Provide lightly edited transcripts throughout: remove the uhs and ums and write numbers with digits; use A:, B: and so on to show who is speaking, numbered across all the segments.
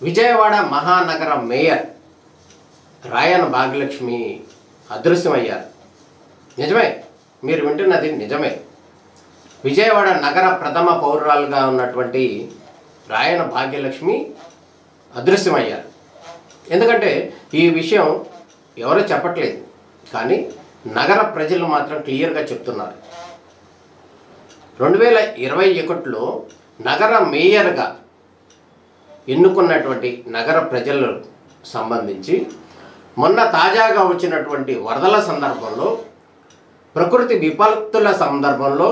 A: విజయవాడ మహానగర mayor రాయన భాగ్యలక్ష్మి అదృశ్యమయ్యారు. నిజమే, మీరు వింటున్నది నిజమే. విజయవాడ నగర ప్రథమ పౌరురాలుగా ఉన్నటువంటి రాయన భాగ్యలక్ష్మి అదృశ్యమయ్యారు. ఎందుకంటే ఈ విషయం ఎవరూ చెప్పట్లేదు, కానీ నగర ప్రజలు మాత్రం క్లియర్గా చెప్తున్నారు. 2021లో నగర మేయర్గా ఎన్నుకున్నటువంటి నగర ప్రజలకు సంబంధించి మొన్న తాజాగా వచ్చినటువంటి వరదల సందర్భంలో, ప్రకృతి విపత్తుల సందర్భంలో,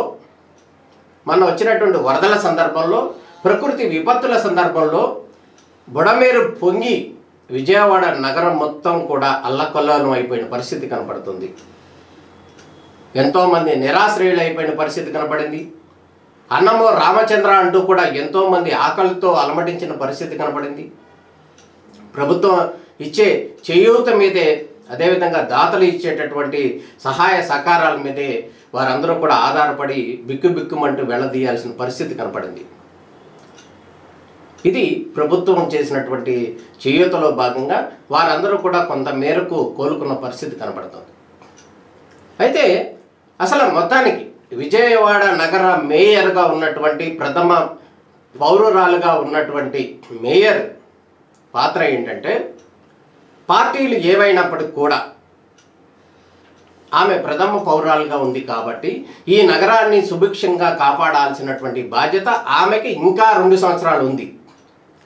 A: మొన్న వచ్చినటువంటి వరదల సందర్భంలో, ప్రకృతి విపత్తుల సందర్భంలో బుడమేరు పొంగి విజయవాడ నగరం మొత్తం కూడా అల్లకల్లోలం అయిపోయిన పరిస్థితి కనపడుతుంది. ఎంతోమంది నిరాశ్రయులు అయిపోయిన పరిస్థితి కనపడింది. అన్నమో రామచంద్ర అంటూ కూడా ఎంతోమంది ఆకలితో అలమటించిన పరిస్థితి కనపడింది. ప్రభుత్వం ఇచ్చే చేయూత మీదే, అదేవిధంగా దాతలు ఇచ్చేటటువంటి సహాయ సహకారాల మీదే వారందరూ కూడా ఆధారపడి బిక్కుబిక్కుమంటూ వెళ్ళదీయాల్సిన పరిస్థితి కనపడింది. ఇది ప్రభుత్వం చేసినటువంటి చేయూతలో భాగంగా వారందరూ కూడా కొంత మేరకు కోలుకున్న పరిస్థితి కనపడుతుంది. అయితే అసలు మొత్తానికి విజయవాడ నగర మేయర్గా ఉన్నటువంటి ప్రథమ పౌరురాలుగా ఉన్నటువంటి మేయర్ పాత్ర ఏంటంటే, పార్టీలు ఏవైనప్పటికీ కూడా ఆమె ప్రథమ పౌరురాలుగా ఉంది కాబట్టి ఈ నగరాన్ని సుభిక్షంగా కాపాడాల్సినటువంటి బాధ్యత ఆమెకి ఇంకా 2 సంవత్సరాలు ఉంది.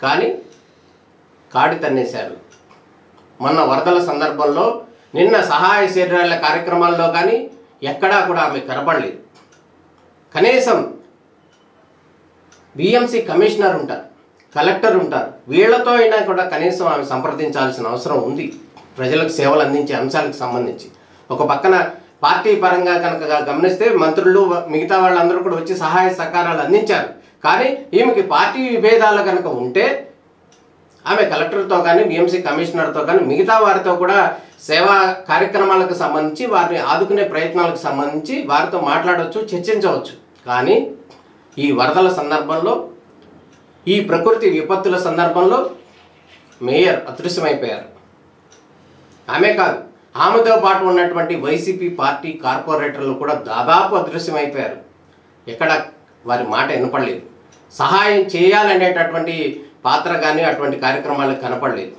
A: కానీ కాడి తన్నేశారు. మొన్న వరదల సందర్భంలో, నిన్న సహాయ శరీరాల కార్యక్రమాల్లో కానీ ఎక్కడా కూడా ఆమె కనపడలేదు. కనీసం బిఎంసి కమిషనర్ ఉంటారు, కలెక్టర్ ఉంటారు, వీళ్లతో అయినా కూడా కనీసం ఆమె సంప్రదించాల్సిన అవసరం ఉంది ప్రజలకు సేవలు అందించే అంశాలకు సంబంధించి. ఒక పక్కన పార్టీ పరంగా కనుక గమనిస్తే మంత్రులు మిగతా వాళ్ళందరూ కూడా వచ్చి సహాయ సహకారాలు అందించారు. కానీ ఈమెకి పార్టీ విభేదాలు కనుక ఉంటే ఆమె కలెక్టర్తో కానీ, బిఎంసి కమిషనర్తో కానీ, మిగతా వారితో కూడా సేవా కార్యక్రమాలకు సంబంధించి, వారిని ఆదుకునే ప్రయత్నాలకు సంబంధించి వారితో మాట్లాడవచ్చు, చర్చించవచ్చు. కానీ ఈ వరదల సందర్భంలో, ఈ ప్రకృతి విపత్తుల సందర్భంలో మేయర్ అదృశ్యమైపోయారు. ఆమె కాదు, ఆమెతో పాటు ఉన్నటువంటి వైసీపీ పార్టీ కార్పొరేటర్లు కూడా దాదాపు అదృశ్యమైపోయారు. ఎక్కడ వారి మాట వినపడలేదు. సహాయం చేయాలనేటటువంటి పాత్ర కానీ అటువంటి కార్యక్రమాలకు కనపడలేదు.